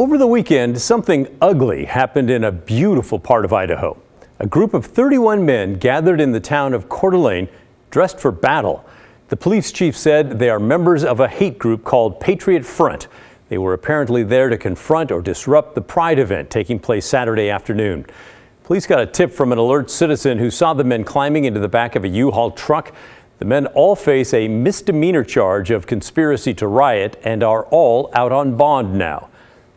Over the weekend, something ugly happened in a beautiful part of Idaho. A group of 31 men gathered in the town of Coeur dressed for battle. The police chief said they are members of a hate group called Patriot Front. They were apparently there to confront or disrupt the Pride event taking place Saturday afternoon. Police got a tip from an alert citizen who saw the men climbing into the back of a U-Haul truck. The men all face a misdemeanor charge of conspiracy to riot and are all out on bond now.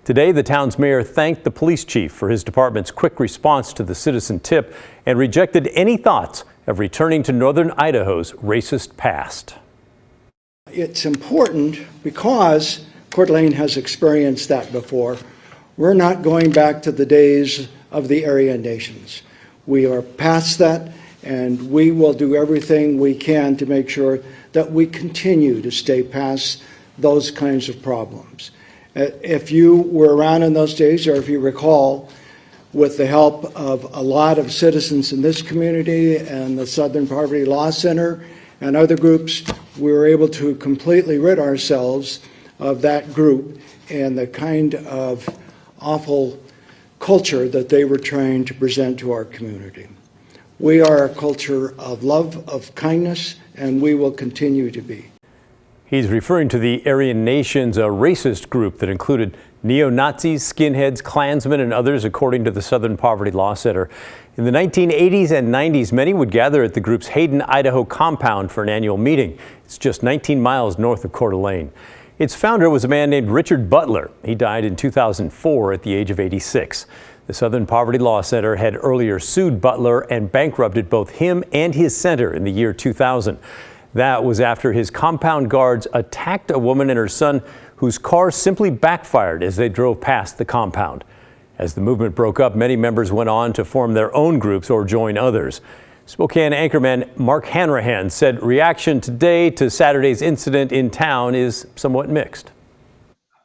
Today, the town's mayor thanked the police chief for his department's quick response to the citizen tip and rejected any thoughts of returning to northern Idaho's racist past. It's important because Coeur d'Alene has experienced that before. We're not going back to the days of the Aryan nations. We are past that, and we will do everything we can to make sure that we continue to stay past those kinds of problems. If you were around in those days, or if you recall, with the help of a lot of citizens in this community and the Southern Poverty Law Center and other groups, we were able to completely rid ourselves of that group and the kind of awful culture that they were trying to present to our community. We are a culture of love, of kindness, and we will continue to be. He's referring to the Aryan Nations, a racist group that included neo-Nazis, skinheads, Klansmen, and others, according to the Southern Poverty Law Center. In the 1980s and 90s, many would gather at the group's Hayden, Idaho compound for an annual meeting. It's just 19 miles north of Coeur d'Alene. Its founder was a man named Richard Butler. He died in 2004 at the age of 86. The Southern Poverty Law Center had earlier sued Butler and bankrupted both him and his center in the year 2000. That was after his compound guards attacked a woman and her son whose car simply backfired as they drove past the compound. As the movement broke up, many members went on to form their own groups or join others. Spokane anchorman Mark Hanrahan said reaction today to Saturday's incident in town is somewhat mixed.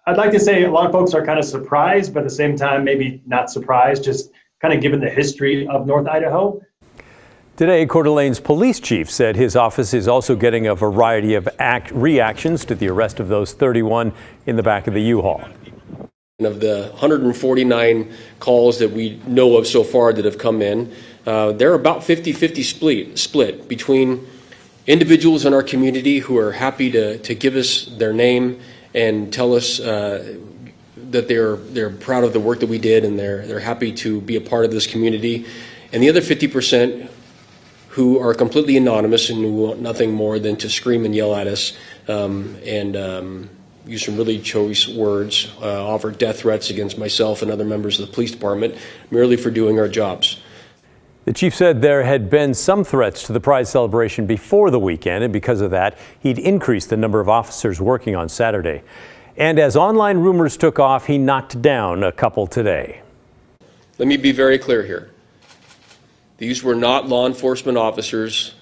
I'd like to say a lot of folks are kind of surprised, but at the same time, maybe not surprised, just kind of given the history of North Idaho. Today, Coeur d'Alene's police chief said his office is also getting a variety of reactions to the arrest of those 31 in the back of the U-Haul. Of the 149 calls that we know of so far that have come in, they're about 50-50 split between individuals in our community who are happy to give us their name and tell us that they're proud of the work that we did and they're happy to be a part of this community, and the other 50% who are completely anonymous and who want nothing more than to scream and yell at us and use some really choice words, offer death threats against myself and other members of the police department merely for doing our jobs. The chief said there had been some threats to the Pride celebration before the weekend, and because of that, he'd increased the number of officers working on Saturday. And as online rumors took off, he knocked down a couple today. Let me be very clear here. These were not law enforcement officers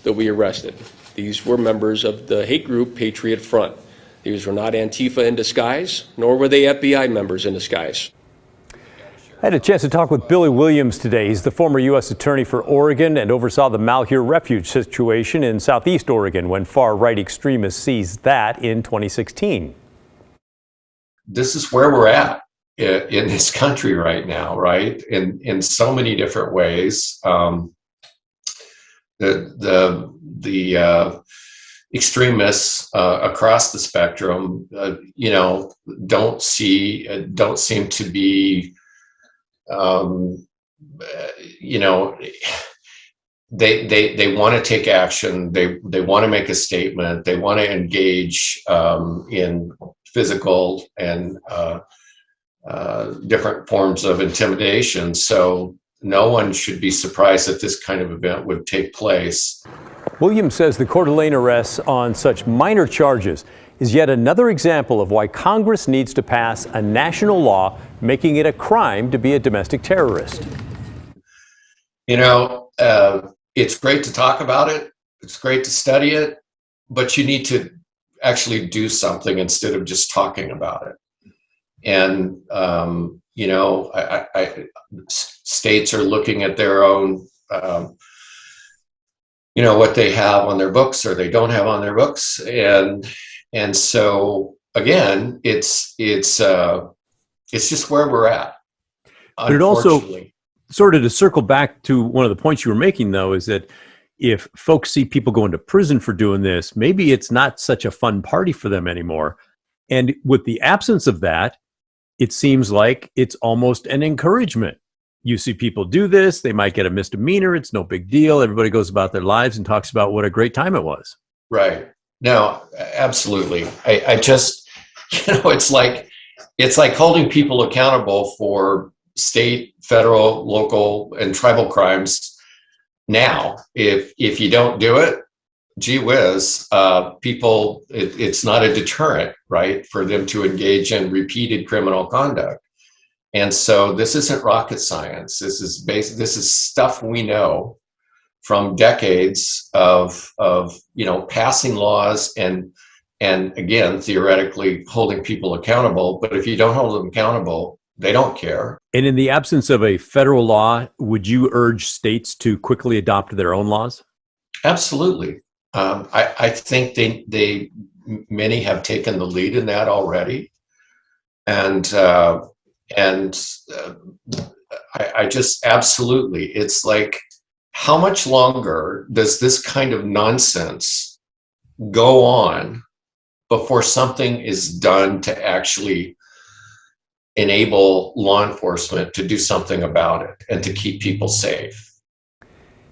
that we arrested. These were members of the hate group Patriot Front. These were not Antifa in disguise, nor were they FBI members in disguise. I had a chance to talk with Billy Williams today. He's the former U.S. Attorney for Oregon and oversaw the Malheur refuge situation in southeast Oregon when far-right extremists seized that in 2016. This is where we're at in this country right now, right? In so many different ways. The extremists across the spectrum, don't seem to be, they want to take action. They want to make a statement. They want to engage in physical and different forms of intimidation. So no one should be surprised that this kind of event would take place. Williams says the Coeur d'Alene arrests on such minor charges is yet another example of why Congress needs to pass a national law making it a crime to be a domestic terrorist. It's great to talk about it. It's great to study it, but you need to actually do something instead of just talking about it. And, states are looking at their own, what they have on their books or they don't have on their books. And so again, it's It's just where we're at. But it also, Unfortunately. sort of to circle back to one of the points you were making, though, is that if folks see people going to prison for doing this, maybe it's not such a fun party for them anymore. And with the absence of that, it seems like it's almost an encouragement. You see people do this, they might get a misdemeanor, it's no big deal. Everybody goes about their lives and talks about what a great time it was. Right. No, absolutely. I just, it's like holding people accountable for state, federal, local, and tribal crimes. Now, if you don't do it, gee whiz, people, it's not a deterrent, right, for them to engage in repeated criminal conduct. And so this isn't rocket science. This is stuff we know from decades of passing laws and again, theoretically holding people accountable. But if you don't hold them accountable, they don't care. And in the absence of a federal law, would you urge states to quickly adopt their own laws? Absolutely. I think many have taken the lead in that already. And I just absolutely, it's like, how much longer does this kind of nonsense go on before something is done to actually enable law enforcement to do something about it and to keep people safe?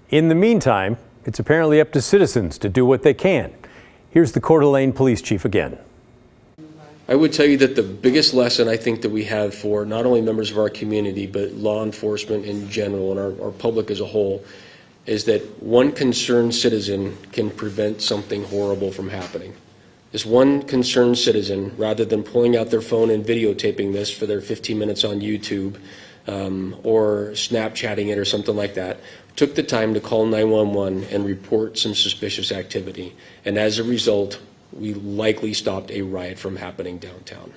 In the meantime, it's apparently up to citizens to do what they can. Here's the Coeur d'Alene police chief again. I would tell you that the biggest lesson I think that we have for not only members of our community, but law enforcement in general and our public as a whole, is that one concerned citizen can prevent something horrible from happening. This one concerned citizen, rather than pulling out their phone and videotaping this for their 15 minutes on YouTube or Snapchatting it or something like that, took the time to call 911 and report some suspicious activity. And as a result, we likely stopped a riot from happening downtown.